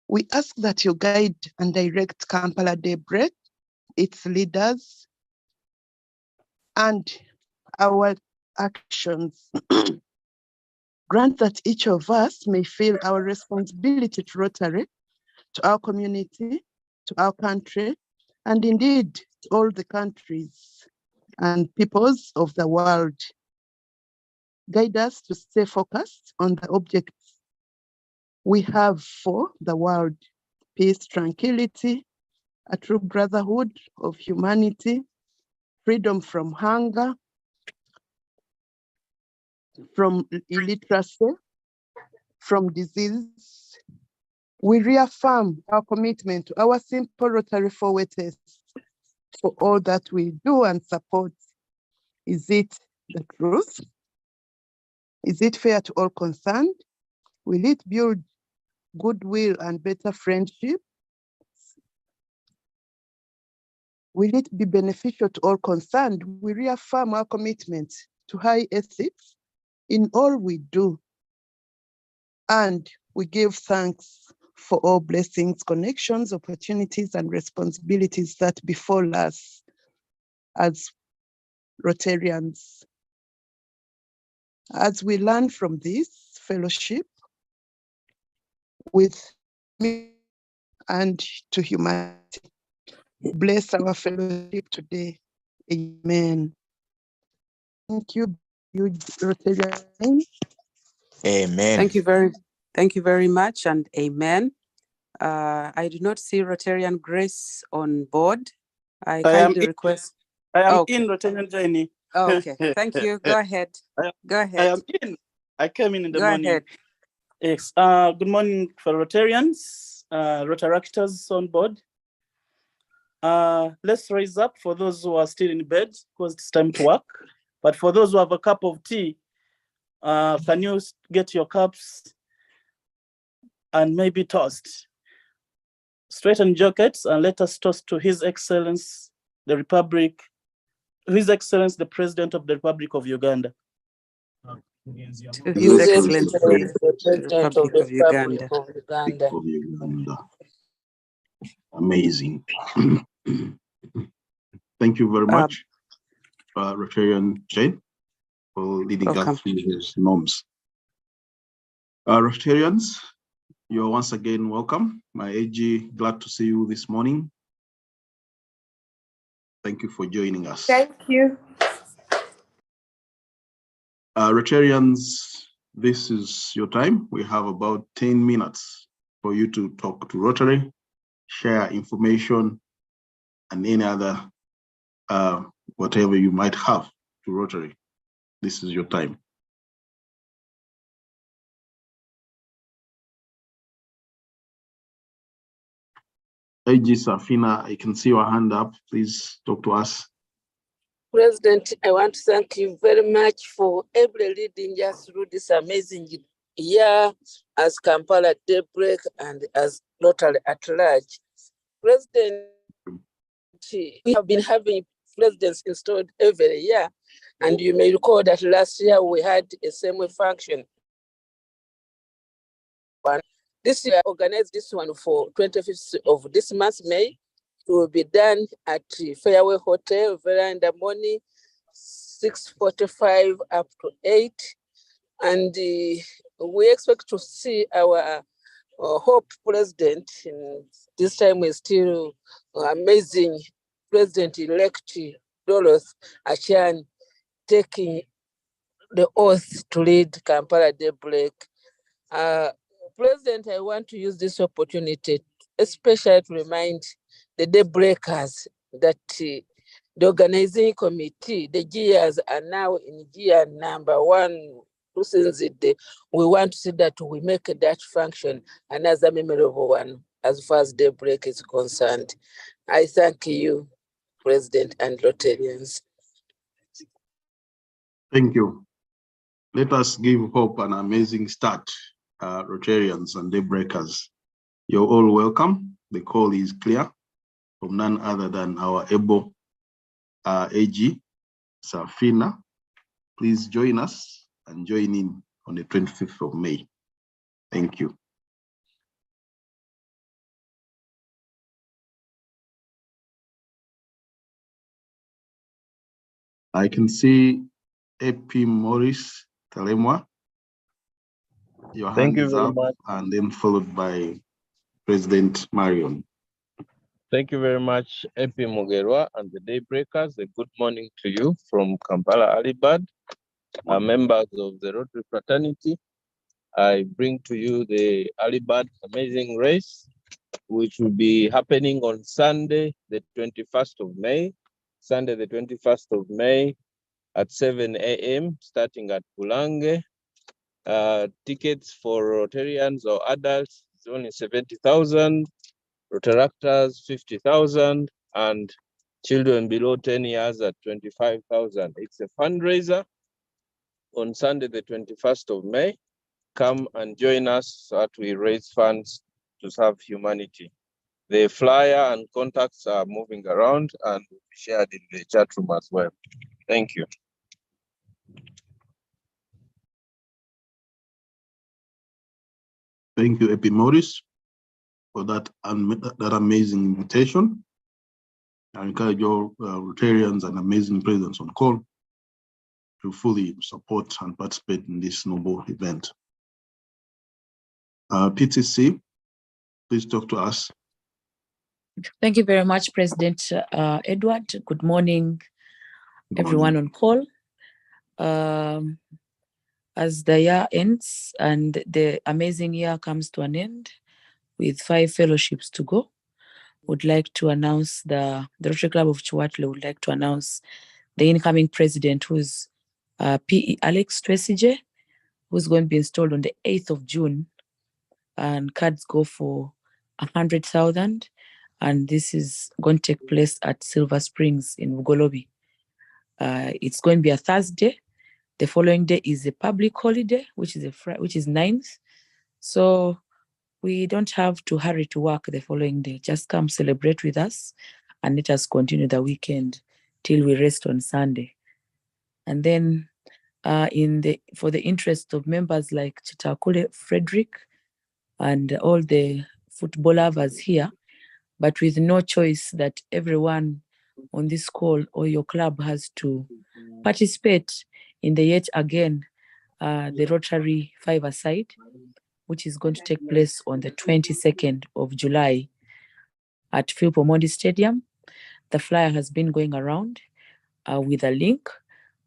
We ask that you guide and direct Kampala Daybreak, its leaders, and our actions. Grant that each of us may feel our responsibility to Rotary, to our community, to our country, and indeed to all the countries and peoples of the world. Guide us to stay focused on the objects we have for the world: peace, tranquility, a true brotherhood of humanity, freedom from hunger, from illiteracy, from disease. We reaffirm our commitment to our simple Rotary forward test for all that we do and support. Is it the truth? Is it fair to all concerned? Will it build goodwill and better friendship? Will it be beneficial to all concerned? We reaffirm our commitment to high ethics in all we do. And we give thanks for all blessings, connections, opportunities, and responsibilities that befall us as Rotarians. As we learn from this fellowship with me and to humanity, bless our fellowship today. Amen. Thank you, Rotarian. Amen. Thank you very much, and amen. I do not see Rotarian Grace on board. I kindly request. I am in Rotarian Jenny. Okay, thank you. Go ahead. Go ahead. I am in. I came in the Go morning. ahead. Yes. Good morning, fellow Rotarians, Rotaractors on board. Let's raise up for those who are still in bed because it's time to work. But for those who have a cup of tea, can you get your cups and maybe toast? Straighten jackets and let us toast to His Excellence, the Republic, His Excellence, the President of the Republic of Uganda. To His Excellency, the President of the Republic Republic of Uganda. Amazing. Thank you very much, Rotarian Jane, for leading us through these norms. Rotarians, you're once again welcome. My AG, glad to see you this morning. Thank you for joining us. Thank you. Rotarians, this is your time. We have about 10 minutes for you to talk to Rotary, share information, and any other whatever you might have to Rotary. This is your time. AG Safina, I can see your hand up. Please talk to us. President, I want to thank you very much for every leading us through this amazing year as Kampala Daybreak and as Rotary at large. President, we have been having presidents installed every year, and you may recall that last year we had a same function. This year, I organized this one for 25th of this month, May. It will be done at Fairway Hotel, very in the morning, 6:45 up to 8. And we expect to see our Hope President. And this time we're still amazing President-elect Dorothy Achan taking the oath to lead Kampala Daybreak. President, I want to use this opportunity, especially to remind the Daybreakers that the organizing committee, the gears are now in gear number 1. Since we want to see that we make that function another memorable one as far as Daybreak is concerned. I thank you, President and Rotarians. Thank you. Let us give Hope an amazing start, Rotarians and Daybreakers. You're all welcome. The call is clear from none other than our able AG, Safina. Please join us and join in on the 25th of May. Thank you. I can see AP Morris Talemwa. Your hand Thank you is very up, much. and then followed by President Marion. Thank you very much, AP Mugerwa and the Daybreakers. A good morning to you from Kampala, Alibad. Members of the Rotary fraternity, I bring to you the Alibad Amazing Race, which will be happening on Sunday, the 21st of May. Sunday, the 21st of May at 7 a.m., starting at Pulange. Tickets for Rotarians or adults is only 70,000, Rotaractors 50,000, and children below 10 years at 25,000. It's a fundraiser on Sunday, the 21st of May. Come and join us so that we raise funds to serve humanity. The flyer and contacts are moving around and will be shared in the chat room as well. Thank you. Thank you, AP Morris, for that amazing invitation. I encourage all Rotarians and amazing presence on call to fully support and participate in this noble event. PTC, please talk to us. Thank you very much, President Edward. Good morning, everyone on call. As the year ends and the amazing year comes to an end with 5 fellowships to go, would like to announce the Rotary Club of Chihuahua would like to announce the incoming president, who's PE Alex Twesige, who's going to be installed on the 8th of June, and cards go for 100,000. And this is going to take place at Silver Springs in Ugolobi. It's going to be a Thursday. The following day is a public holiday, which is 9th. So we don't have to hurry to work the following day. Just come celebrate with us and let us continue the weekend till we rest on Sunday. And then for the interest of members like Chitakule Frederick and all the football lovers here, but with no choice that everyone on this call or your club has to participate in the yet again the Rotary 5-a-side, which is going to take place on the 22nd of July at Philip Omondi Stadium. The flyer has been going around with a link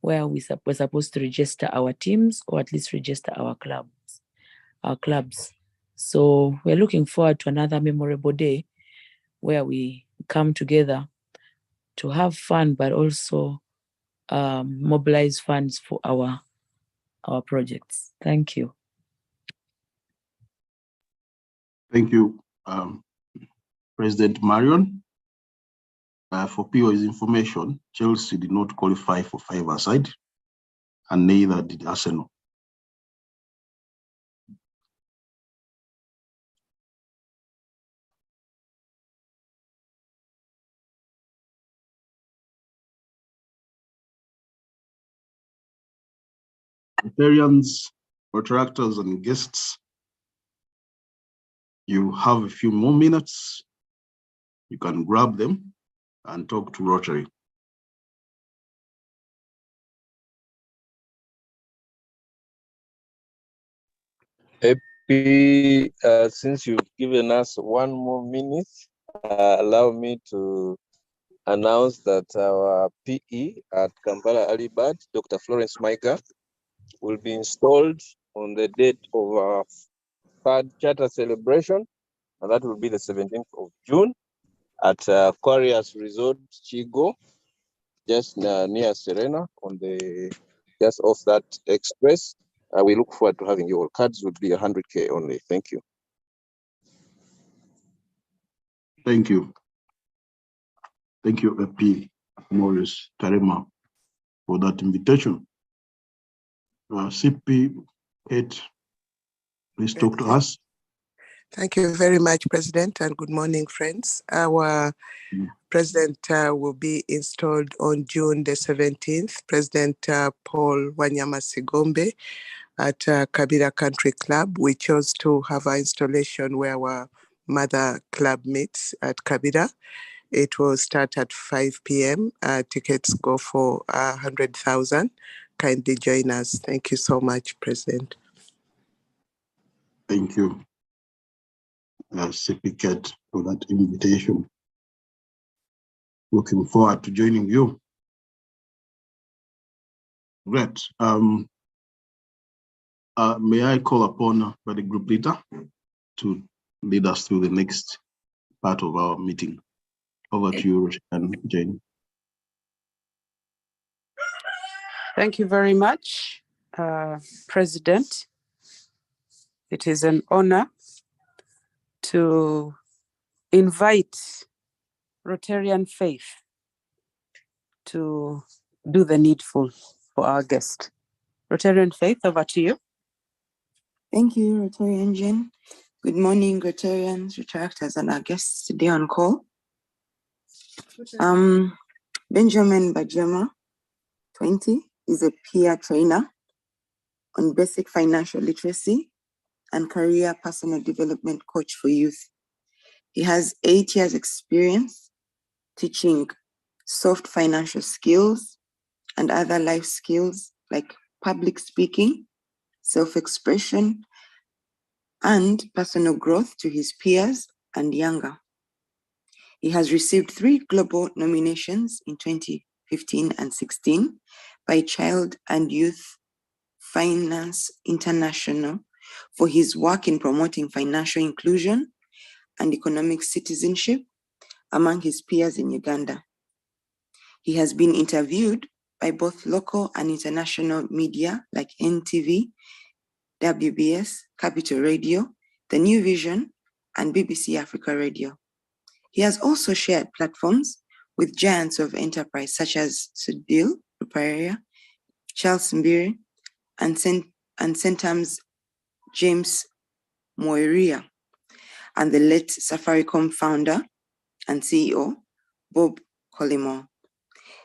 where we're supposed to register our teams, or at least register our clubs. So we're looking forward to another memorable day where we come together to have fun, but also mobilize funds for our projects. Thank you. Thank you, President Marion. For PO's information, Chelsea did not qualify for 5-a-side, and neither did Arsenal. Rotarians, Rotaractors, and guests, you have a few more minutes. You can grab them and talk to Rotary. Happy, since you've given us 1 more minute, allow me to announce that our PE at Kampala Alibad, Dr. Florence Maiga, will be installed on the date of our 3rd charter celebration, and that will be the 17th of June at Aquarius Resort Chigo, just near Serena, on the just off that express. We look forward to having you all. Cards would be 100K only. Thank you. Thank you. Thank you, AP Morris Tarema, for that invitation. CP 8, please talk to us. Thank you very much, President, and good morning, friends. Our president will be installed on June the 17th, President Paul Wanyama Sigombe at Kabira Country Club. We chose to have our installation where our mother club meets at Kabira. It will start at 5 p.m. Tickets go for 100,000. Kindly join us. Thank you so much, President. Thank you, CP for that invitation. Looking forward to joining you. Great. May I call upon the group leader to lead us through the next part of our meeting? Over to you, and Jane. Thank you very much, President. It is an honor to invite Rotarian Faith to do the needful for our guest. Rotarian Faith, over to you. Thank you, Rotarian Jane. Good morning, Rotarians, Retractors, and our guests today on call. Benjamin Bajema, 20, is a peer trainer on basic financial literacy and career personal development coach for youth. He has 8 years experience teaching soft financial skills and other life skills like public speaking, self-expression, and personal growth to his peers and younger. He has received 3 global nominations in 2015 and 16 by Child and Youth Finance International for his work in promoting financial inclusion and economic citizenship among his peers in Uganda. He has been interviewed by both local and international media like NTV, WBS, Capital Radio, The New Vision, and BBC Africa Radio. He has also shared platforms with giants of enterprise such as Sudil Ruparelia, Charles Mbiri, and Centum's James Moiria, and the late Safaricom founder and CEO, Bob Collymore.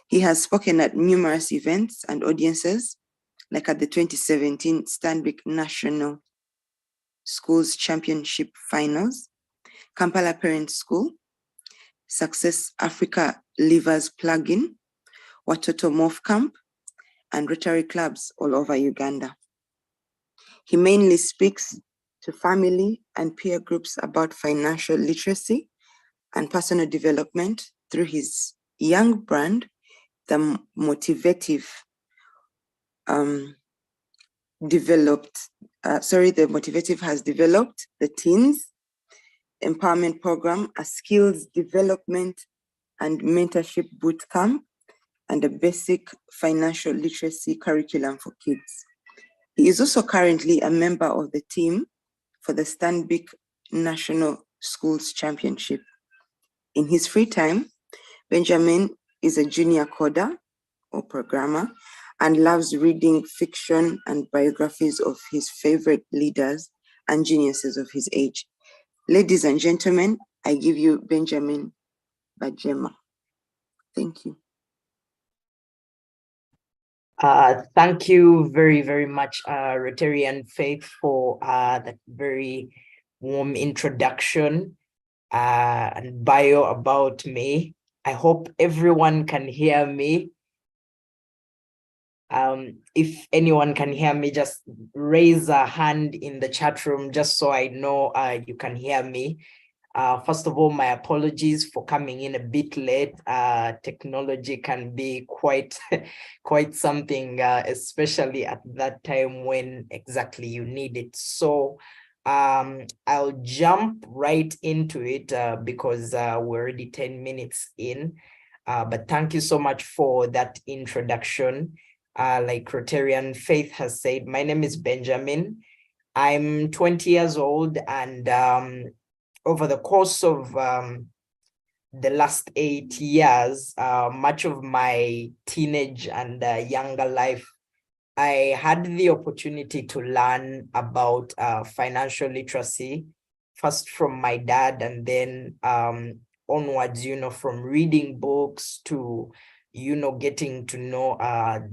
He has spoken at numerous events and audiences, like at the 2017 Daybreak National Schools Championship Finals, Kampala Parents School, Success Africa Livers Plugin, Watoto Morph Camp, and Rotary clubs all over Uganda. He mainly speaks to family and peer groups about financial literacy and personal development through his young brand, The Motivative has developed the Teens Empowerment Program, a skills development and mentorship bootcamp, and a basic financial literacy curriculum for kids. He is also currently a member of the team for the Daybreak National Schools Championship. In his free time, Benjamin is a junior coder or programmer and loves reading fiction and biographies of his favorite leaders and geniuses of his age. Ladies and gentlemen, I give you Benjamin Bajema. Thank you. Thank you very, very much, Rotarian Faith, for that very warm introduction and bio about me. I hope everyone can hear me. If anyone can hear me, just raise a hand in the chat room just so I know you can hear me. First of all, my apologies for coming in a bit late. Technology can be quite something, especially at that time when exactly you need it. So I'll jump right into it because we're already 10 minutes in. But thank you so much for that introduction. Like Rotarian Faith has said, my name is Benjamin. I'm 20 years old, and over the course of the last 8 years, much of my teenage and younger life, I had the opportunity to learn about financial literacy, first from my dad, and then onwards, from reading books to, getting to know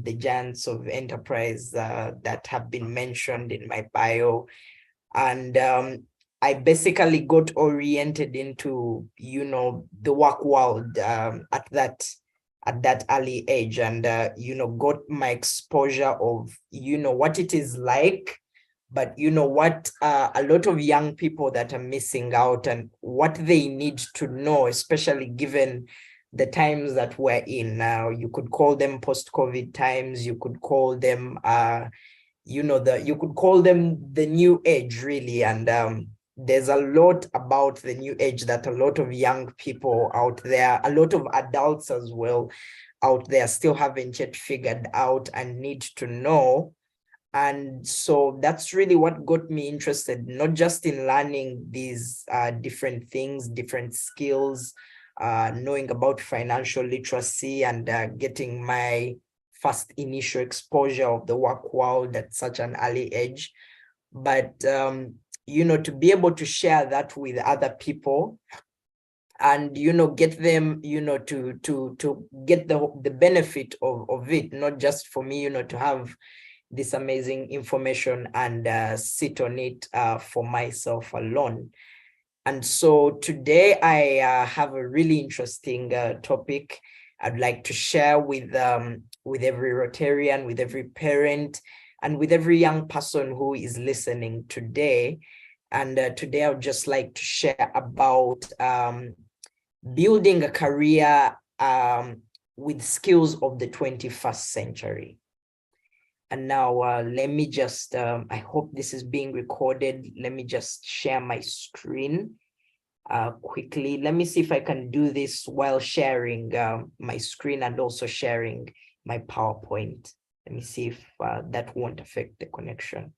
the giants of enterprise that have been mentioned in my bio. And I basically got oriented into, you know, the work world at that early age, and you know, got my exposure of, you know, what it is like, but you know what, a lot of young people that are missing out and what they need to know, especially given the times that we're in now. You could call them post-COVID times, you could call them you know, you could call them the new age, really. And there's a lot about the new age that a lot of young people out there, a lot of adults as well out there, still haven't yet figured out and need to know. And so that's really what got me interested, not just in learning these different things, different skills, knowing about financial literacy, and getting my first initial exposure of the work world at such an early age, but you know, to be able to share that with other people and, you know, get them, you know, to get the benefit of it, not just for me, you know, to have this amazing information and sit on it for myself alone. And so today I have a really interesting topic I'd like to share with every Rotarian, with every parent, and with every young person who is listening today. And today I would just like to share about building a career with skills of the 21st century. And now let me just, I hope this is being recorded. Let me just share my screen quickly. Let me see if I can do this while sharing my screen and also sharing my PowerPoint. Let me see if that won't affect the connection.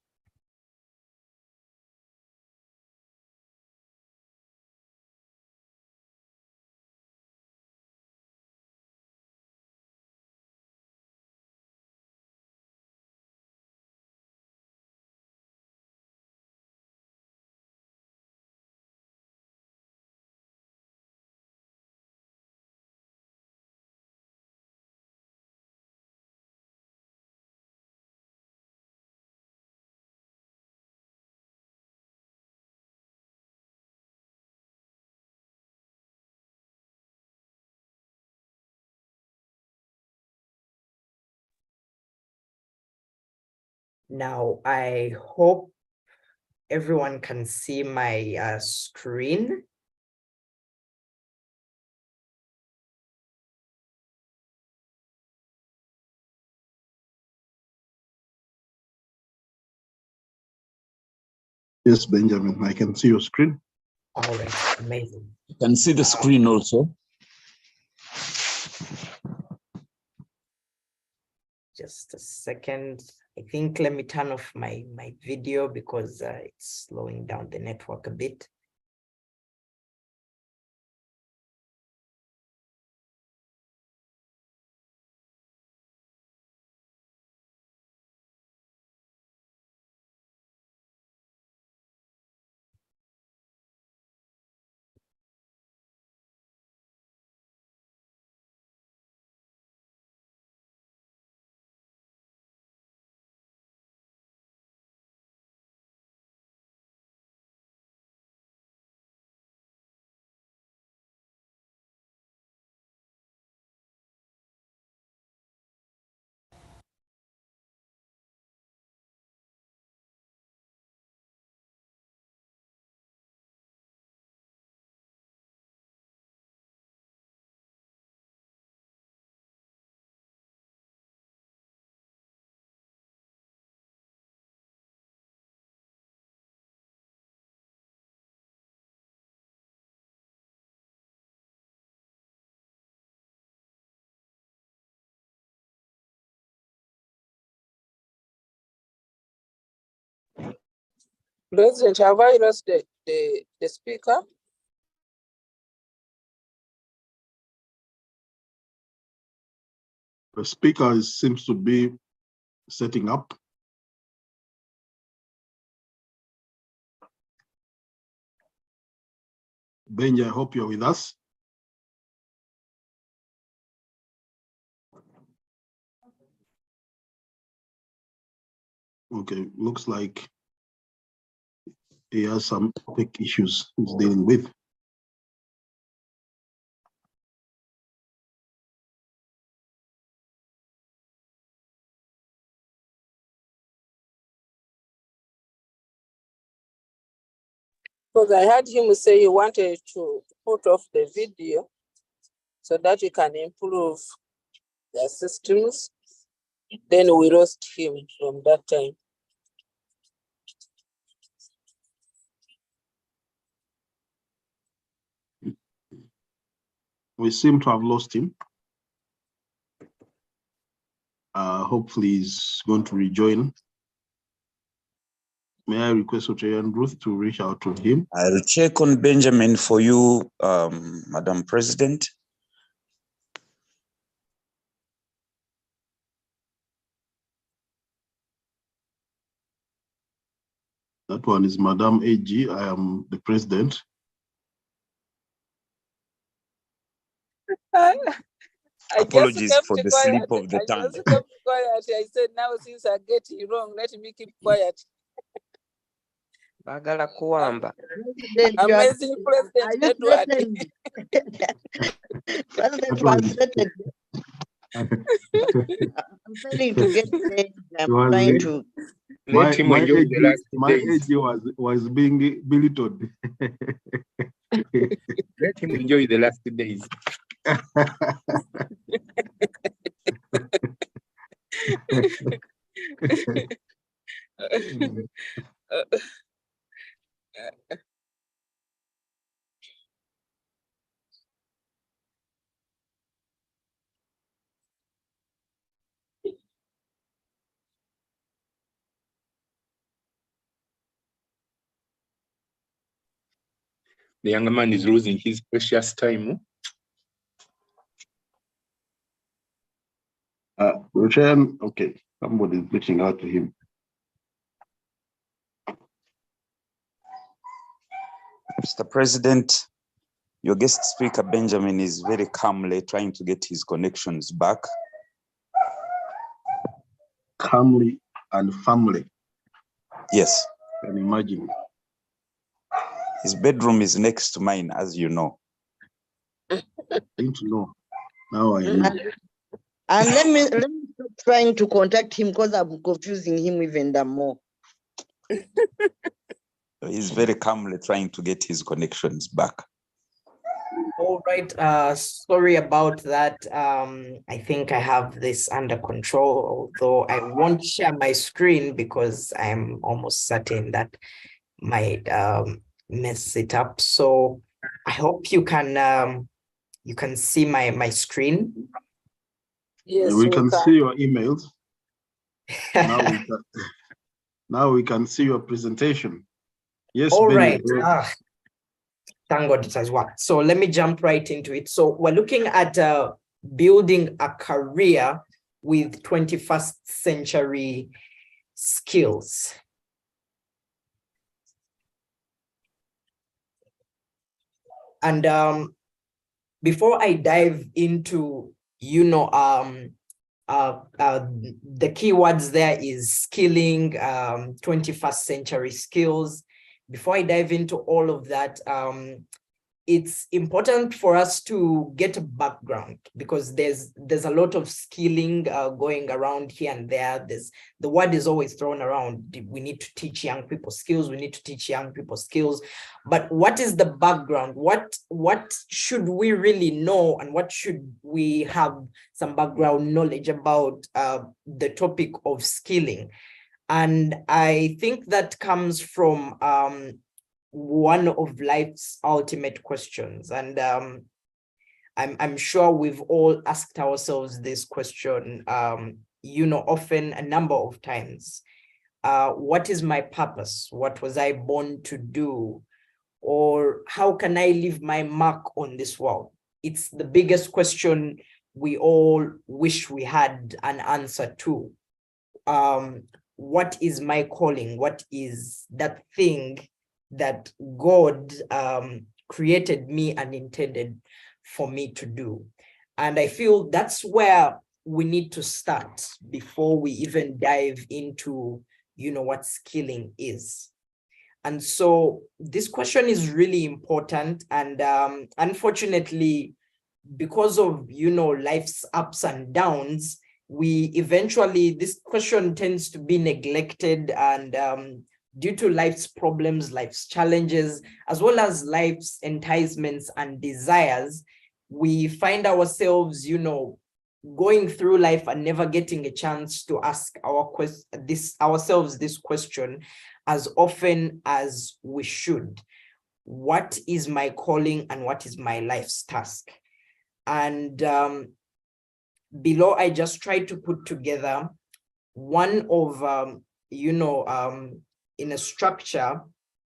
Now, I hope everyone can see my screen. Yes, Benjamin, I can see your screen. All right, amazing. You can see the screen also. Just a second. I think let me turn off my video because it's slowing down the network a bit. President, have I lost the speaker? The speaker seems to be setting up. Benja, I hope you're with us. Okay, looks like he has some tech issues he's dealing with. Because I heard him say he wanted to put off the video so that we can improve the systems. Then we lost him from that time. We seem to have lost him. Hopefully he's going to rejoin. May I request Rotary and Ruth to reach out to him? I'll check on Benjamin for you, Madam President. That one is Madam AG. I am the president. Apologies for the slip of the tongue. I just kept quiet. I said, now since I get it wrong, let me keep quiet. Bagala kuwamba. Amazing President Edward. President translated. I'm failing to get paid. I'm trying to. My age was being belittled. Let him enjoy the last days. The young man is losing his precious time. Rotary, okay, somebody is reaching out to him. Mr. President, your guest speaker, Benjamin, is very calmly trying to get his connections back. Calmly and firmly. Yes. Can imagine. His bedroom is next to mine, as you know. I need to know. Now I know. And let me stop trying to contact him because I'm confusing him even more. He's very calmly trying to get his connections back. All right, sorry about that. I think I have this under control, although I won't share my screen because I'm almost certain that might mess it up. So I hope you can see my screen. Yes, we can see your emails. Now we can see your presentation. Yes. All right. Thank God it has worked. So let me jump right into it. So we're looking at building a career with 21st century skills. And before I dive into, the keywords there is skilling, 21st century skills. Before I dive into all of that, it's important for us to get a background because there's a lot of skilling going around here and there. The word is always thrown around. We need to teach young people skills. We need to teach young people skills. But what is the background? What should we really know, and what should we have some background knowledge about the topic of skilling? And I think that comes from one of life's ultimate questions. And I'm sure we've all asked ourselves this question, often a number of times. What is my purpose? What was I born to do? Or how can I leave my mark on this world? It's the biggest question we all wish we had an answer to. What is my calling? What is that thing that God created me and intended for me to do? And I feel that's where we need to start before we even dive into, what skilling is. And so this question is really important. And unfortunately, because of, life's ups and downs, this question tends to be neglected, and due to life's problems, life's challenges, as well as life's enticements and desires, we find ourselves, going through life and never getting a chance to ask ourselves this question as often as we should. What is my calling and what is my life's task? And below, I just tried to put together one of, in a structure,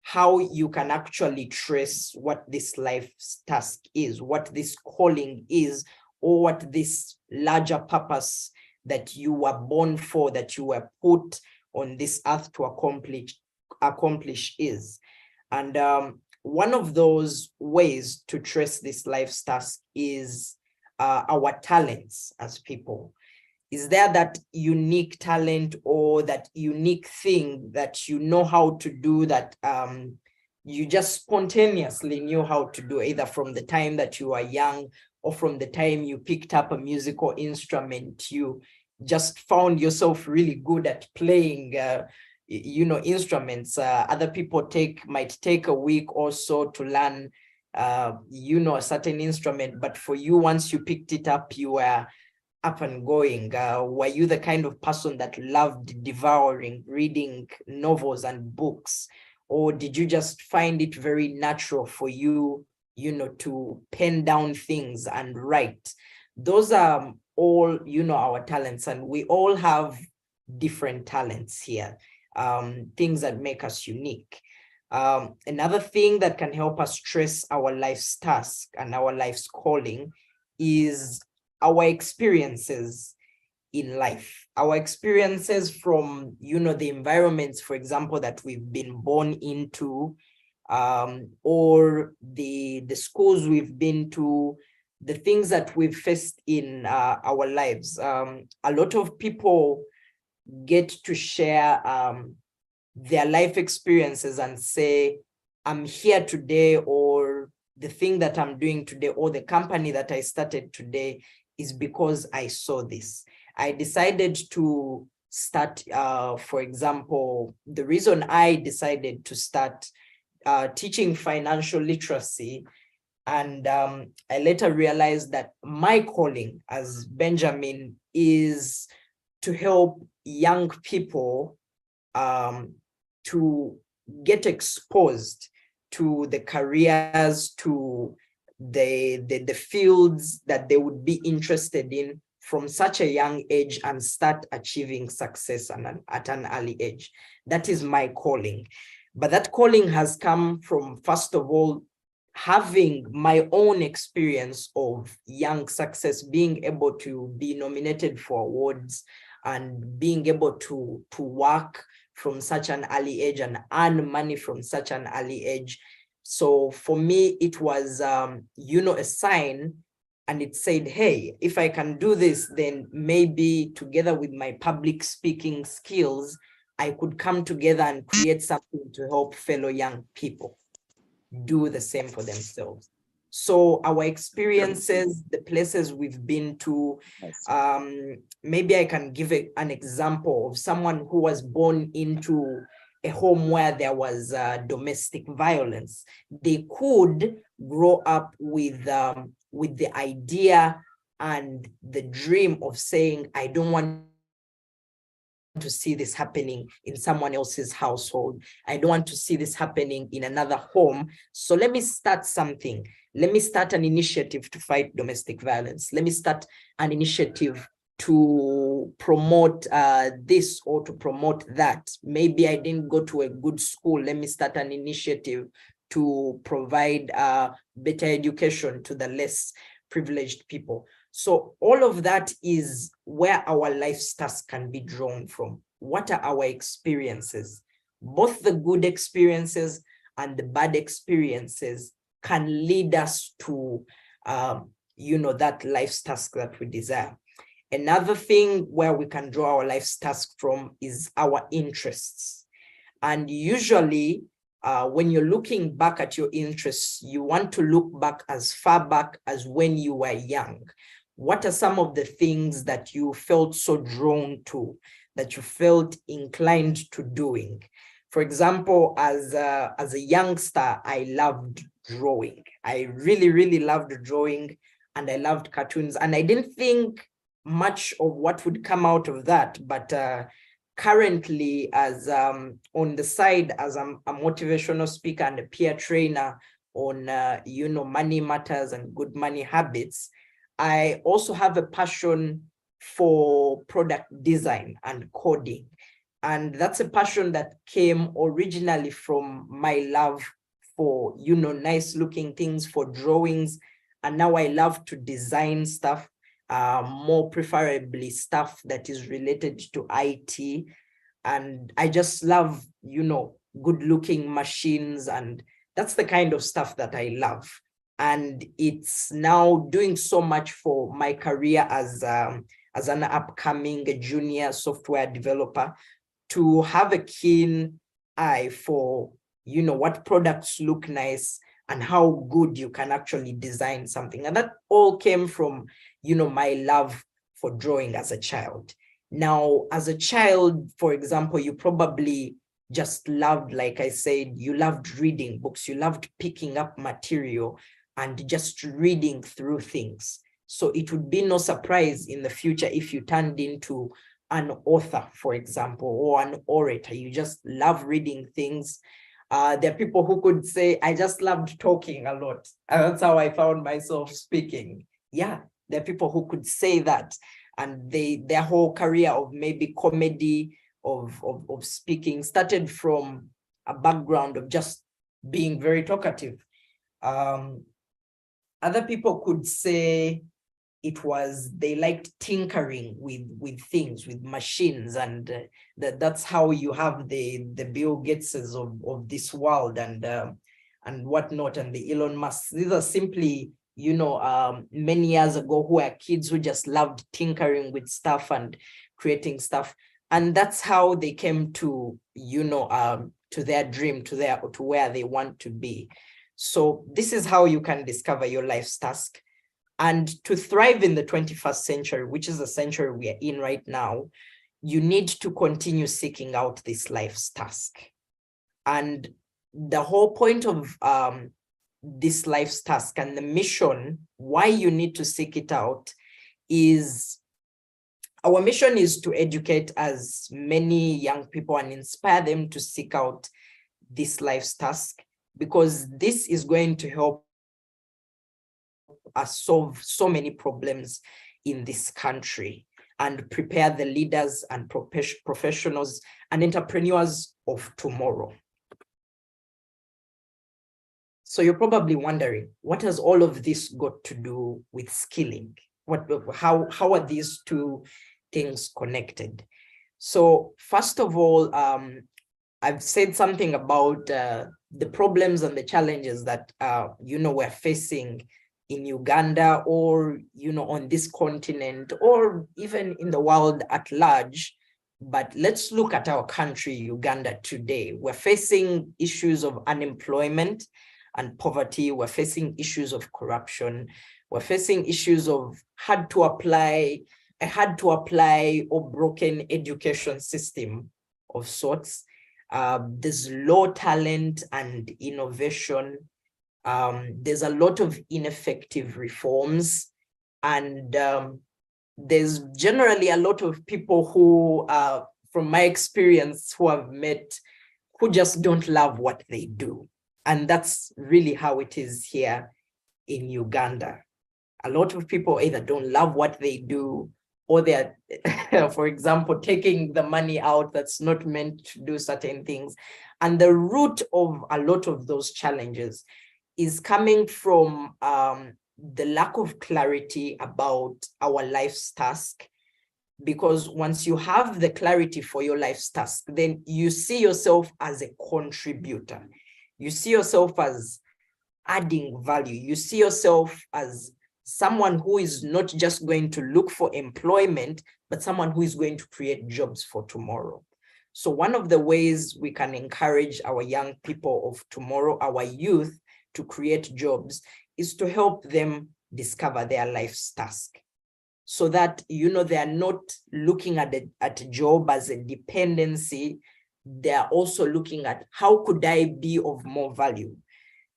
how you can actually trace what this life's task is, what this calling is, or what this larger purpose that you were born for, that you were put on this earth to accomplish is. And one of those ways to trace this life's task is our talents as people. Is there that unique talent or that unique thing that you know how to do, that you just spontaneously knew how to do, either from the time that you were young or from the time you picked up a musical instrument, you just found yourself really good at playing instruments? Other people might take a week or so to learn a certain instrument, but for you, once you picked it up, you were up and going. Were you the kind of person that loved devouring, reading novels and books? Or did you just find it very natural for you, to pen down things and write? Those are all, our talents, and we all have different talents here, things that make us unique. Another thing that can help us trace our life's task and our life's calling is our experiences in life, our experiences from, the environments, for example, that we've been born into, or the schools we've been to, the things that we've faced in our lives. A lot of people get to share their life experiences and say, I'm here today, or the thing that I'm doing today, or the company that I started today is because I saw this. I decided to start, for example, the reason I decided to start teaching financial literacy, and I later realized that my calling as Benjamin is to help young people to get exposed to the careers, to the fields that they would be interested in from such a young age, and start achieving success at an early age. That is my calling. But that calling has come from, first of all, having my own experience of young success, being able to be nominated for awards and being able to work from such an early age and earn money from such an early age. So for me, it was, a sign, and it said, hey, if I can do this, then maybe together with my public speaking skills, I could come together and create something to help fellow young people do the same for themselves. So our experiences, the places we've been to, maybe I can give an example of someone who was born into a home where there was domestic violence. They could grow up with the idea and the dream of saying, I don't want to see this happening in someone else's household. I don't want to see this happening in another home. So let me start something. Let me start an initiative to fight domestic violence. Let me start an initiative to promote this or to promote that. Maybe I didn't go to a good school. Let me start an initiative to provide better education to the less privileged people. So all of that is where our life's task can be drawn from. What are our experiences? Both the good experiences and the bad experiences can lead us to, that life's task that we desire. Another thing where we can draw our life's task from is our interests. And usually when you're looking back at your interests, you want to look back as far back as when you were young. What are some of the things that you felt so drawn to, that you felt inclined to doing? For example, as a youngster, I loved drawing. I really, really loved drawing, and I loved cartoons. And I didn't think much of what would come out of that. But currently, as on the side, as I'm a motivational speaker and a peer trainer on money matters and good money habits, I also have a passion for product design and coding. And that's a passion that came originally from my love for, nice looking things, for drawings. And now I love to design stuff, more preferably stuff that is related to IT. And I just love, good looking machines. And that's the kind of stuff that I love. And it's now doing so much for my career as an upcoming junior software developer, to have a keen eye for, what products look nice and how good you can actually design something. And that all came from, my love for drawing as a child. Now, as a child, for example, you probably just loved, like I said, you loved reading books, you loved picking up material and just reading through things. So it would be no surprise in the future if you turned into an author, for example, or an orator. You just love reading things. There are people who could say, I just loved talking a lot. And that's how I found myself speaking. Yeah, there are people who could say that. And their whole career of maybe comedy, of speaking, started from a background of just being very talkative. Other people could say it was, they liked tinkering with things, with machines, and that's how you have the Bill Gateses of this world and whatnot, and the Elon Musk. These are simply, many years ago, who were kids who just loved tinkering with stuff and creating stuff. And that's how they came to, to their dream, to where they want to be. So this is how you can discover your life's task. And to thrive in the 21st century, which is the century we are in right now, you need to continue seeking out this life's task. And the whole point of this life's task and the mission, why you need to seek it out, is our mission is to educate as many young people and inspire them to seek out this life's task, because this is going to help us solve so many problems in this country and prepare the leaders and professionals and entrepreneurs of tomorrow. So you're probably wondering, what has all of this got to do with skilling? How are these two things connected? So first of all, I've said something about the problems and the challenges that we're facing in Uganda, or on this continent, or even in the world at large. But let's look at our country, Uganda, today. We're facing issues of unemployment and poverty. We're facing issues of corruption. We're facing issues of hard to apply or broken education system of sorts. There's low talent and innovation. There's a lot of ineffective reforms, and there's generally a lot of people who, from my experience, who I've met, who just don't love what they do. And that's really how it is here in Uganda. A lot of people either don't love what they do, or they're, for example, taking the money out that's not meant to do certain things. And the root of a lot of those challenges is coming from the lack of clarity about our life's task. Because once you have the clarity for your life's task, then you see yourself as a contributor. You see yourself as adding value. You see yourself as someone who is not just going to look for employment, but someone who is going to create jobs for tomorrow. So one of the ways we can encourage our young people of tomorrow, our youth, to create jobs is to help them discover their life's task, so that, you know, they are not looking at a job as a dependency. They are also looking at, how could I be of more value?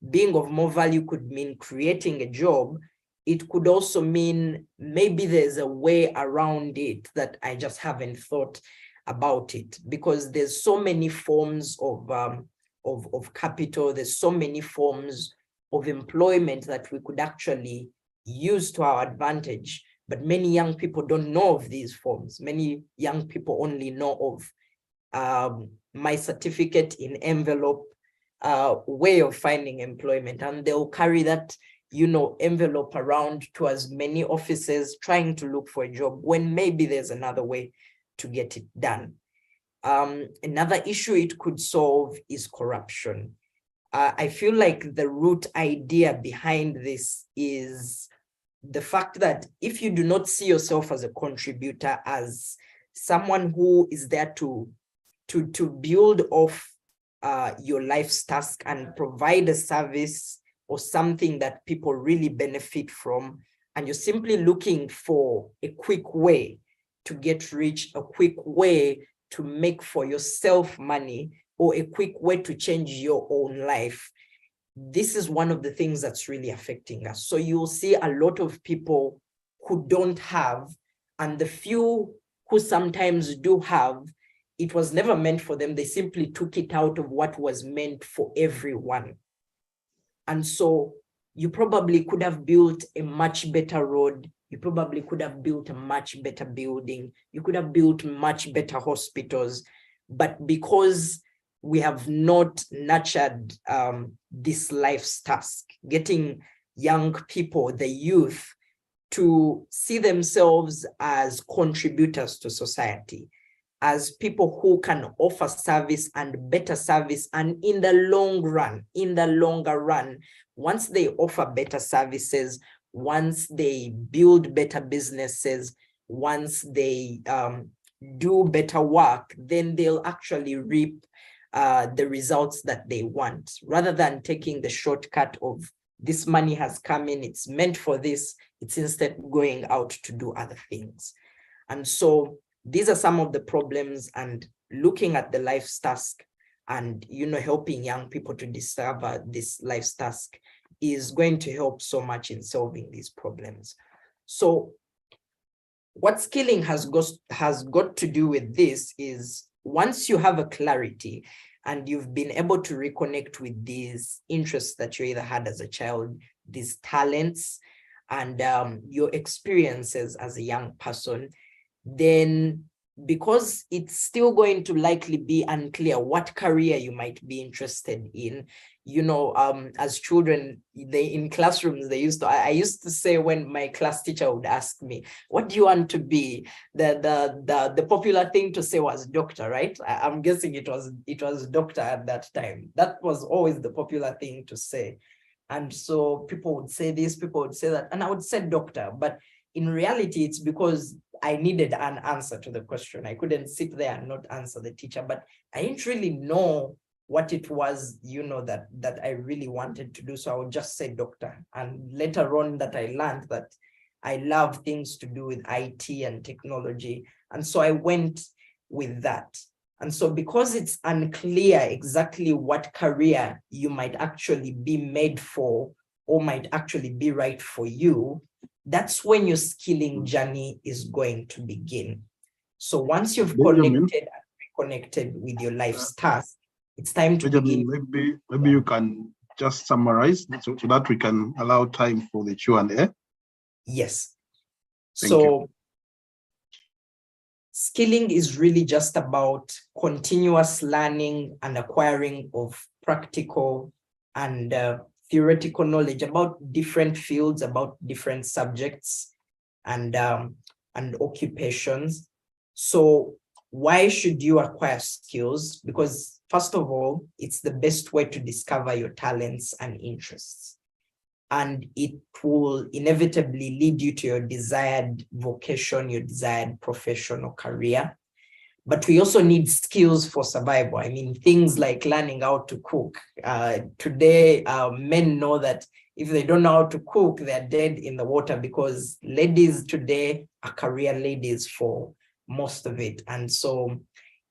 Being of more value could mean creating a job. It could also mean maybe there's a way around it that I just haven't thought about it, because there's so many forms of capital. There's so many forms of employment that we could actually use to our advantage. But many young people don't know of these forms. Many young people only know of my certificate in envelope way of finding employment, and they'll carry that, you know, envelope around to as many offices trying to look for a job, when maybe there's another way to get it done. Another issue it could solve is corruption. I feel like the root idea behind this is the fact that if you do not see yourself as a contributor, as someone who is there to build off your life's task and provide a service or something that people really benefit from, and you're simply looking for a quick way to get rich, a quick way to make for yourself money, or a quick way to change your own life, this is one of the things that's really affecting us. So you'll see a lot of people who don't have, and the few who sometimes do have, it was never meant for them. They simply took it out of what was meant for everyone. And so you probably could have built a much better road. You probably could have built a much better building. You could have built much better hospitals. But because we have not nurtured this life's task, getting young people, the youth, to see themselves as contributors to society, as people who can offer service and better service. And in the longer run, once they offer better services, once they build better businesses, once they do better work, then they'll actually reap the results that they want, rather than taking the shortcut of, this money has come in, it's meant for this, it's instead going out to do other things. And so these are some of the problems, and looking at the life's task and, you know, helping young people to discover this life's task is going to help so much in solving these problems. So what skilling has got to do with this is, once you have a clarity and you've been able to reconnect with these interests that you either had as a child, these talents, and your experiences as a young person, then, because it's still going to likely be unclear what career you might be interested in, you know, as children, in classrooms, I used to say, when my class teacher would ask me, what do you want to be? The popular thing to say was doctor, right? I'm guessing it was doctor at that time. That was always the popular thing to say. And so people would say this, people would say that, and I would say doctor, but in reality, it's because I needed an answer to the question. I couldn't sit there and not answer the teacher, but I didn't really know what it was, you know, that I really wanted to do. So I would just say doctor. And later on that I learned that I love things to do with IT and technology. And so I went with that. And so because it's unclear exactly what career you might actually be made for, or might actually be right for you, that's when your skilling journey is going to begin. So once you've connected and reconnected with your life's task, it's time to begin. Maybe you can just summarize so that we can allow time for the Q&A. Yes. Thank you. Skilling is really just about continuous learning and acquiring of practical and theoretical knowledge about different fields, about different subjects and occupations. So why should you acquire skills? Because first of all, it's the best way to discover your talents and interests. And it will inevitably lead you to your desired vocation, your desired professional career. but we also need skills for survival. I mean, things like learning how to cook. Today, men know that if they don't know how to cook, they're dead in the water, because ladies today are career ladies for most of it. And so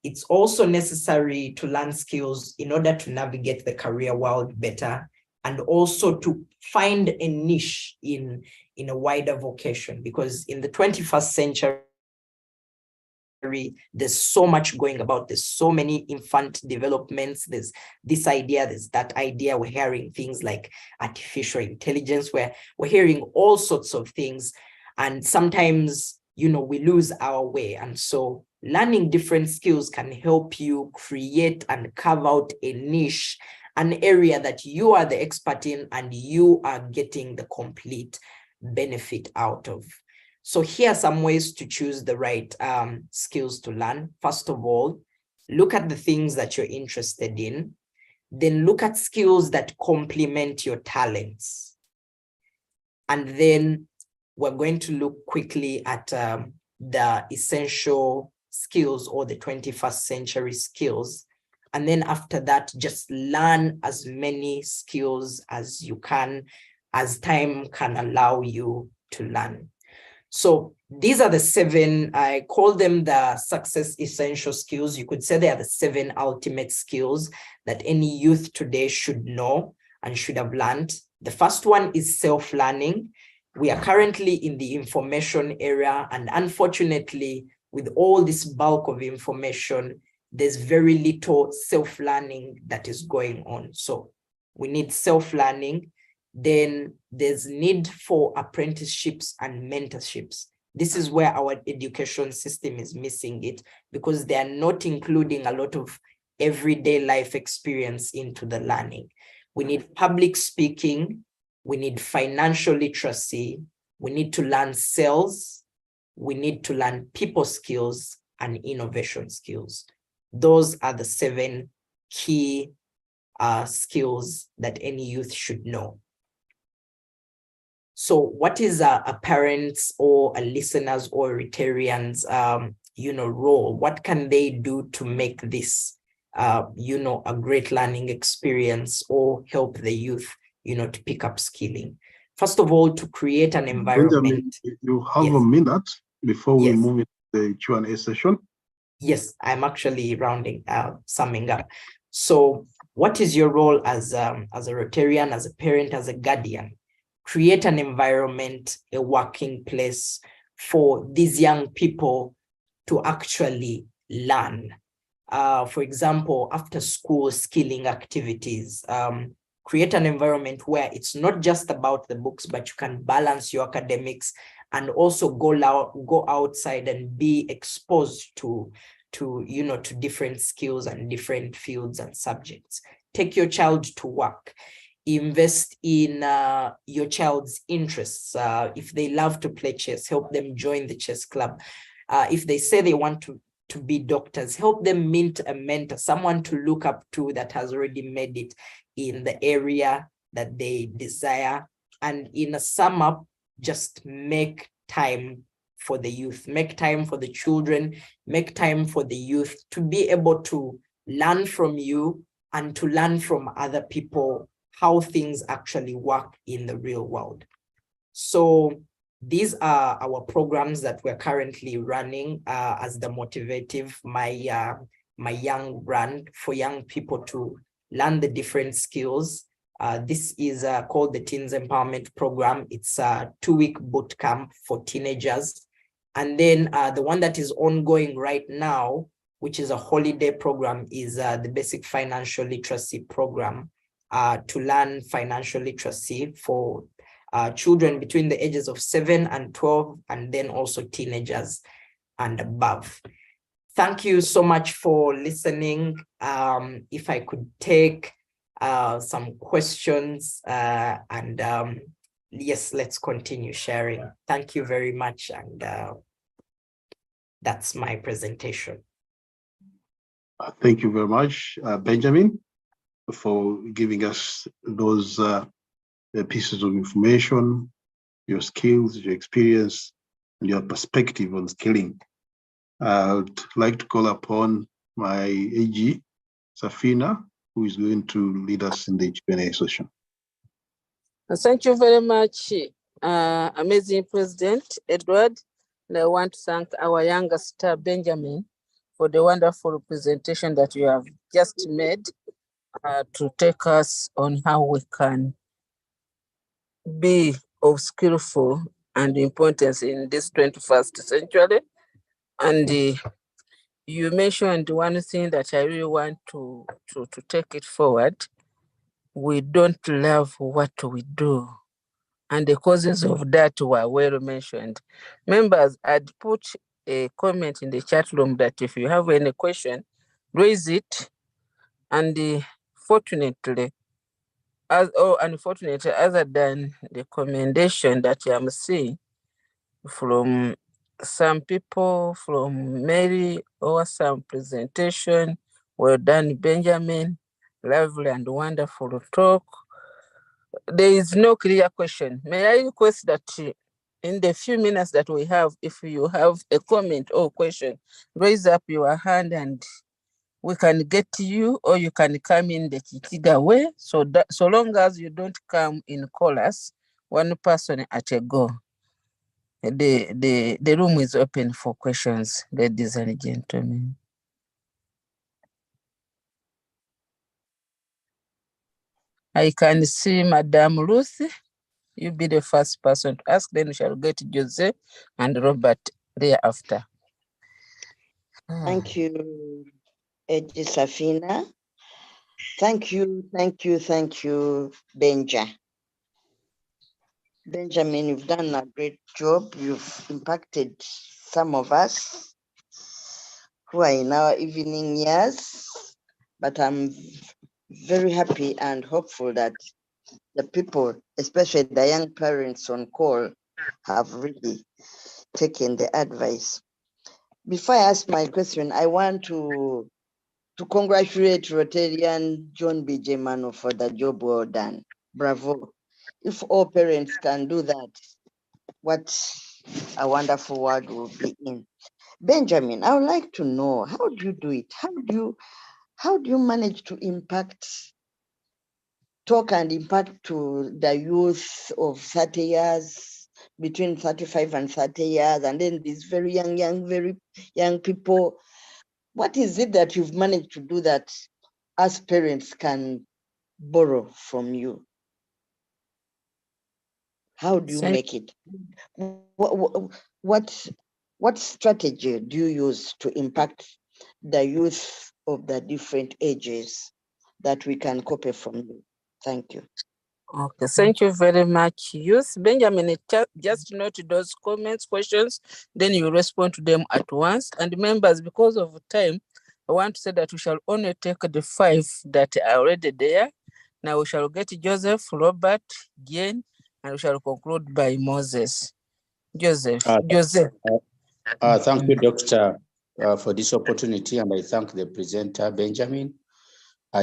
it's also necessary to learn skills in order to navigate the career world better, and also to find a niche in a wider vocation, because in the 21st century, there's so much going about. There's so many infant developments. There's this idea, there's that idea. We're hearing things like artificial intelligence, where we're hearing all sorts of things. And sometimes, you know, we lose our way. And so learning different skills can help you create and carve out a niche, an area that you are the expert in and you are getting the complete benefit out of. So here are some ways to choose the right skills to learn. First of all, look at the things that you're interested in. Then look at skills that complement your talents. And then we're going to look quickly at the essential skills, or the 21st century skills. And then after that, just learn as many skills as you can, as time can allow you to learn. So these are the 7, I call them the success essential skills. You could say they are the 7 ultimate skills that any youth today should know and should have learned. The first one is self-learning. We are currently in the information era, and unfortunately, with all this bulk of information, there's very little self-learning that is going on. So we need self-learning. Then there's need for apprenticeships and mentorships. This is where our education system is missing it, because they are not including a lot of everyday life experience into the learning. We need public speaking. We need financial literacy. We need to learn sales. We need to learn people skills and innovation skills. Those are the 7 key skills that any youth should know. So what is a parent's or a listener's or a Rotarian's, role? What can they do to make this, a great learning experience, or help the youth, to pick up skilling? First of all, to create an environment. Benjamin, you have a minute before we move into the Q&A session. Yes, I'm actually summing up. So what is your role as a Rotarian, as a parent, as a guardian? Create an environment, a working place for these young people to actually learn. For example, after school skilling activities, create an environment where it's not just about the books, but you can balance your academics and also go outside and be exposed to different skills and different fields and subjects. Take your child to work. Invest in your child's interests. If they love to play chess, help them join the chess club. If they say they want to be doctors, help them meet a mentor, someone to look up to that has already made it in the area that they desire. And in a sum up, just make time for the youth, make time for the children, make time for the youth to be able to learn from you and to learn from other people how things actually work in the real world. So these are our programs that we're currently running as the Motivative, my young brand for young people to learn the different skills. This is called the Teens Empowerment Program. It's a 2-week boot camp for teenagers. And then the one that is ongoing right now, which is a holiday program, is the Basic Financial Literacy Program. To learn financial literacy for children between the ages of 7 and 12, and then also teenagers and above. Thank you so much for listening. If I could take some questions and yes, let's continue sharing. Thank you very much. And that's my presentation. Thank you very much, Benjamin, for giving us those pieces of information, your skills, your experience, and your perspective on skilling. I would like to call upon my AG, Safina, who is going to lead us in the Q&A session. Thank you very much, amazing President Edward. And I want to thank our youngest star, Benjamin, for the wonderful presentation that you have just made to take us on how we can be of skillful and importance in this 21st century. And you mentioned one thing that I really want to take it forward. We don't love what we do. And the causes of that were well mentioned. Members, I'd put a comment in the chat room that if you have any question, raise it. And fortunately, unfortunately, other than the commendation that I'm seeing from some people, from Mary, awesome presentation, well done, Benjamin, lovely and wonderful talk. There is no clear question. May I request that in the few minutes that we have, if you have a comment or question, raise up your hand and we can get to you, or you can come in the Kikiga way. So that, so long as you don't come in chorus, one person at a go. The room is open for questions, ladies and gentlemen. I can see Madame Ruth. You be the first person to ask, then we shall get Jose and Robert thereafter. Thank you, Eji Safina. Thank you, Benja. Benjamin, you've done a great job. You've impacted some of us who are in our evening years, but I'm very happy and hopeful that the people, especially the young parents on call, have really taken the advice. Before I ask my question, I want to congratulate Rotarian John B. Mano for the job well done. Bravo. If all parents can do that, what a wonderful world will be in. Benjamin, I would like to know, how do you do it? How do you manage to talk and impact to the youth of 30 years, between 35 and 30 years, and then these very young people? What is it that you've managed to do that us parents can borrow from you? How do you make it? What strategy do you use to impact the youth of the different ages that we can copy from you? Thank you. Okay, thank you very much, youth. Benjamin, just note those comments, questions, then you respond to them at once. And members, because of time, I want to say that we shall only take the 5 that are already there. Now we shall get Joseph, Robert, Jane, and we shall conclude by Moses. Joseph. Thank you, Doctor, for this opportunity, and I thank the presenter, Benjamin.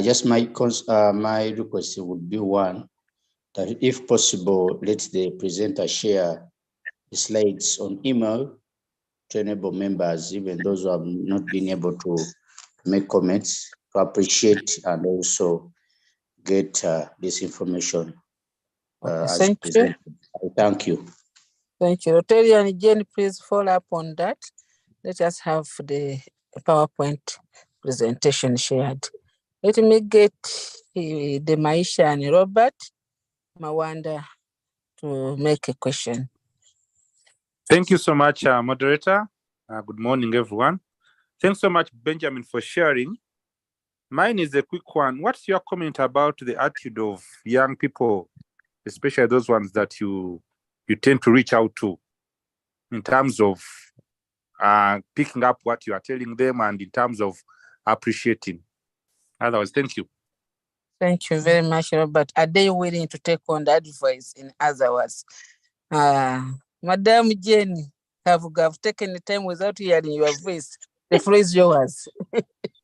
Just my request would be one, that if possible, let the presenter share the slides on email to enable members, even those who have not been able to make comments, to appreciate and also get this information. Thank you. Thank you. Thank you. Rotary and Jane, please follow up on that. Let us have the PowerPoint presentation shared. Let me get the Maisha and Robert Mawanda to make a question. Thank you so much, moderator. Good morning, everyone. Thanks so much, Benjamin, for sharing. Mine is a quick one. What's your comment about the attitude of young people, especially those ones that you tend to reach out to, in terms of picking up what you are telling them and in terms of appreciating? Otherwise, thank you. Thank you very much, Robert. Are they willing to take on the advice, in other words? Madam Jenny, have taken the time without hearing your voice. The floor is yours.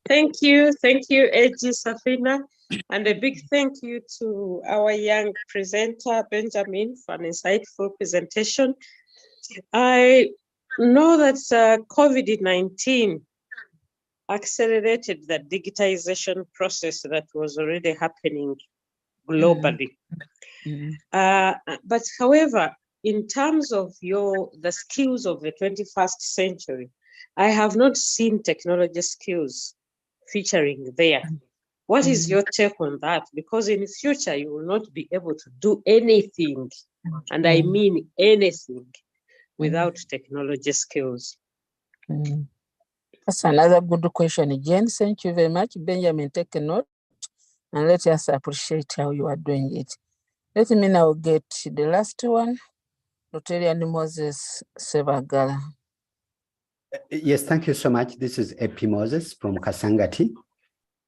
Thank you, Eji Safina, and a big thank you to our young presenter, Benjamin, for an insightful presentation. I know that COVID-19 accelerated the digitization process that was already happening globally. But however, in terms of the skills of the 21st century, I have not seen technology skills featuring there. What is your take on that? Because in the future, you will not be able to do anything, and I mean anything, without technology skills. That's another good question, Jen. Thank you very much. Benjamin, take a note and let us appreciate how you are doing it. Let me now get the last one, Rotarian Moses Sevagala. Yes, thank you so much. This is Epi Moses from Kasangati.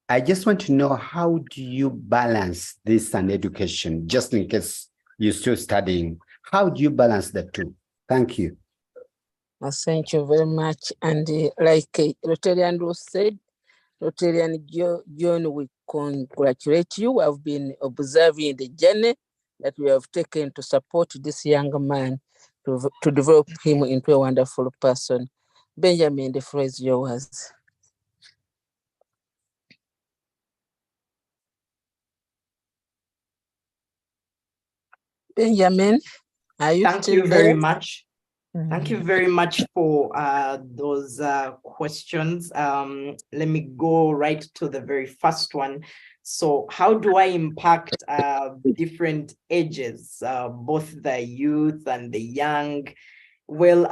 I just want to know, how do you balance this and education, just in case you're still studying? How do you balance the two? Thank you. Thank you very much. And like Rotarian Ruth said, Rotarian John, we congratulate you. I've been observing the journey that we have taken to support this young man to develop him into a wonderful person. Benjamin, the floor is yours. Benjamin, are you Thank still you very there? much. Thank you very much for those questions. Let me go right to the very first one. So how do I impact different ages, both the youth and the young? Well,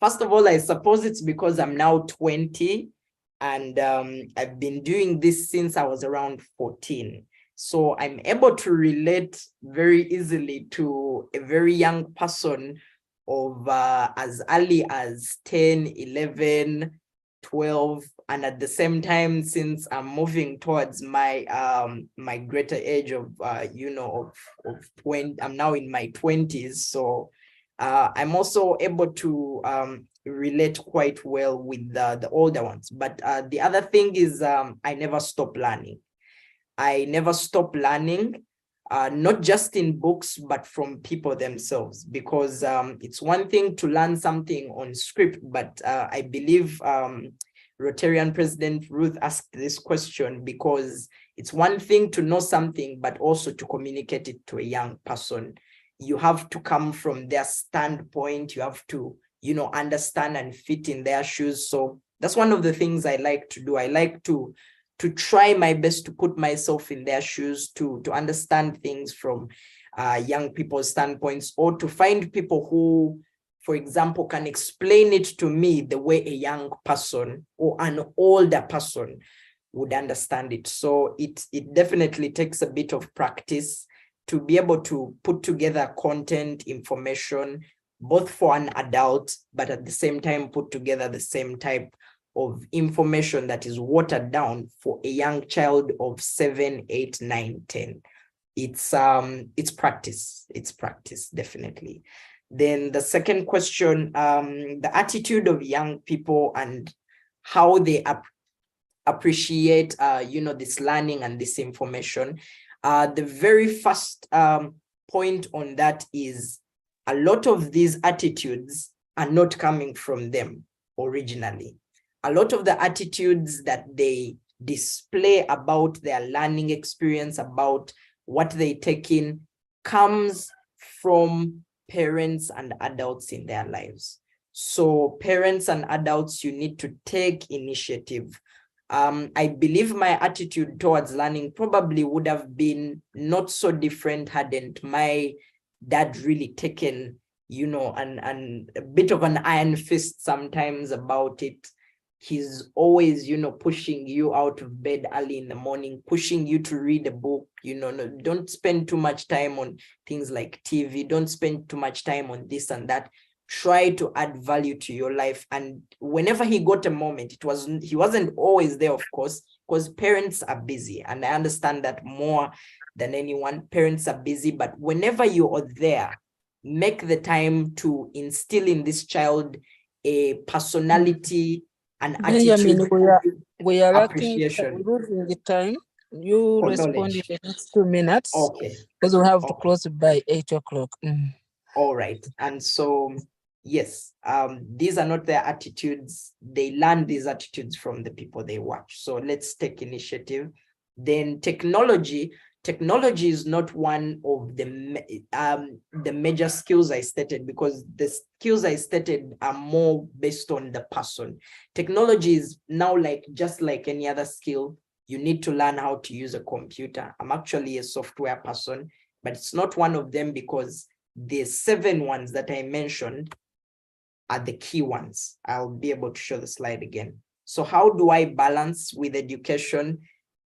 first of all, I suppose it's because I'm now 20 and I've been doing this since I was around 14. So I'm able to relate very easily to a very young person of as early as 10, 11, 12, and at the same time, since I'm moving towards my my greater age of of 20, I'm now in my 20s, so I'm also able to relate quite well with the older ones. But the other thing is I never stop learning. I never stop learning. Not just in books, but from people themselves, because it's one thing to learn something on script, but I believe Rotarian President Ruth asked this question because it's one thing to know something, but also to communicate it to a young person. You have to come from their standpoint. You have to, understand and fit in their shoes. So that's one of the things I like to do. I like to try my best to put myself in their shoes, to understand things from young people's standpoints, or to find people who, for example, can explain it to me the way a young person or an older person would understand it. So it definitely takes a bit of practice to be able to put together content, information, both for an adult, but at the same time put together the same type of information that is watered down for a young child of 7, 8, 9, 10. It's practice. It's practice, definitely. Then the second question, the attitude of young people and how they appreciate this learning and this information. The very first point on that is a lot of these attitudes are not coming from them originally. A lot of the attitudes that they display about their learning experience, about what they take in, comes from parents and adults in their lives. So parents and adults, you need to take initiative. I believe my attitude towards learning probably would have been not so different hadn't my dad really taken, and a bit of an iron fist sometimes about it. He's always, pushing you out of bed early in the morning, pushing you to read a book, no, don't spend too much time on things like TV, don't spend too much time on this and that. Try to add value to your life. And whenever he got a moment, he wasn't always there, of course, because parents are busy. And I understand that more than anyone, parents are busy, but whenever you are there, make the time to instill in this child a personality, an attitude, we are appreciation. losing the time. You respond knowledge. in the next 2 minutes. Okay. Because we have to close by 8 o'clock. All right. And so yes, these are not their attitudes. They learn these attitudes from the people they watch. So let's take initiative. Then technology is not one of the major skills I stated, because the skills I stated are more based on the person. Technology is now just like any other skill. You need to learn how to use a computer. I'm actually a software person, but it's not one of them, because the 7 ones that I mentioned are the key ones. I'll be able to show the slide again. So how do I balance with education?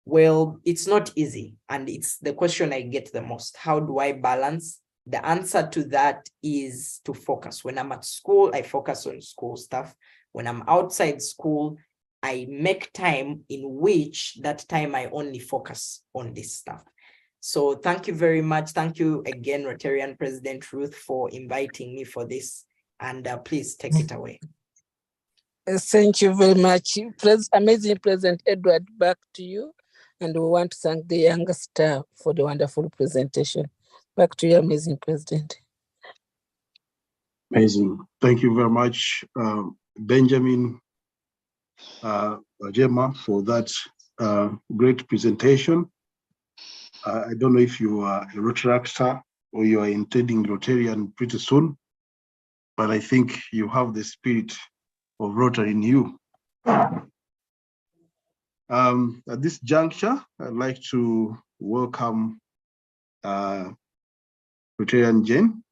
Well, it's not easy, and it's the question I get the most. How do I balance? The answer to that is to focus. When I'm at school, I focus on school stuff. When I'm outside school, I make time in which that time I only focus on this stuff. So thank you very much. Thank you again, Rotarian President Ruth, for inviting me for this. And please take it away. Thank you very much. Amazing President Edward, back to you. And we want to thank the youngest star for the wonderful presentation. Back to you, amazing President. Amazing. Thank you very much, Benjamin Bajema, for that great presentation. I don't know if you are a Rotary actor or you are intending Rotarian pretty soon, but I think you have the spirit of Rotary in you. At this juncture, I'd like to welcome Rotarian Jane.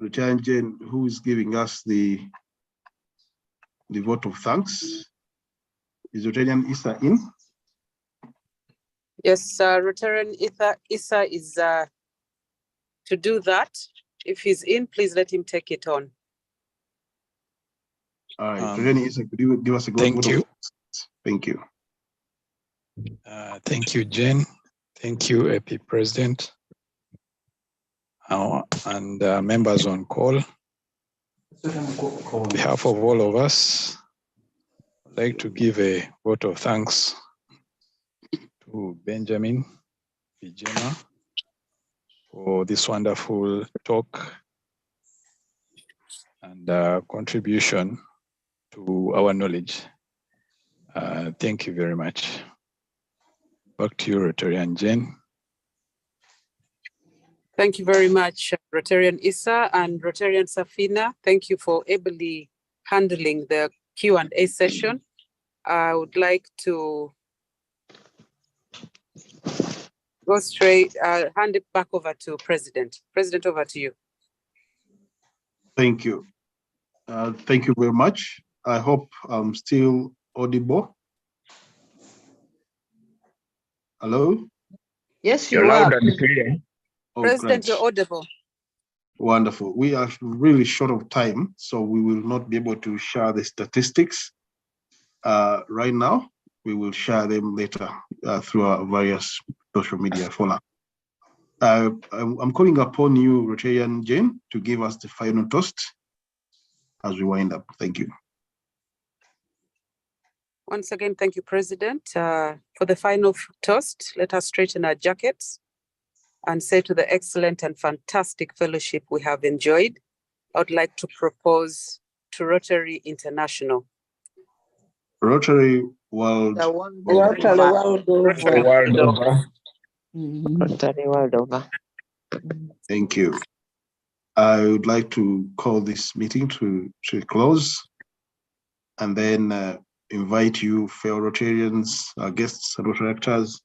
Rotarian Jane, who is giving us the vote of thanks. Is Rotarian Issa in? Yes, Rotarian Issa is to do that. If he's in, please let him take it on. All right, Rotarian Issa, could you give us a good vote of thanks? Thank you. Thank you, Jane. Thank you, AP President, and members on call. On behalf of all of us, I'd like to give a vote of thanks to Benjamin Bajema for this wonderful talk and contribution to our knowledge. Thank you very much. Back to you, Rotarian Jane. Thank you very much, Rotarian Issa and Rotarian Safina. Thank you for ably handling the Q&A session. I would like to go straight, hand it back over to President. President, over to you. Thank you. Thank you very much. I hope I'm still audible. Hello? Yes, You're you loud are. and clear. Oh, President, great. you're audible. Wonderful. We are really short of time, so we will not be able to share the statistics right now. We will share them later through our various social media for now. I'm calling upon you, Rotarian Jane, to give us the final toast as we wind up. Thank you. Once again, thank you, President. For the final toast, let us straighten our jackets and say to the excellent and fantastic fellowship we have enjoyed, I would like to propose to Rotary International. Rotary World. Rotary World Over. Rotary World Over. Thank you. I would like to call this meeting to a close and then invite you, fellow Rotarians, our guests and Rotary actors,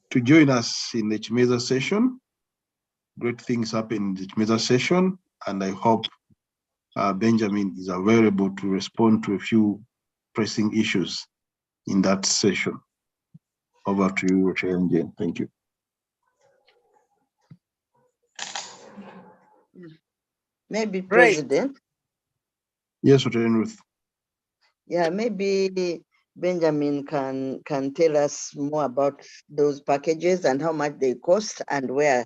to join us in the Chimeza session. Great things happen in the Chimeza session, and I hope Benjamin is available to respond to a few pressing issues in that session. Over to you, Rotarian Jane. Thank you. Maybe President. Yes, Rotarian Ruth. Yeah, maybe Benjamin can tell us more about those packages and how much they cost and where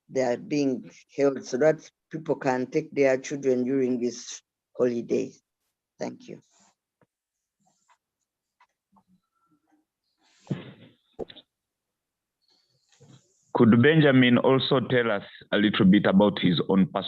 they are being held, so that people can take their children during this holiday. Thank you. Could Benjamin also tell us a little bit about his own personal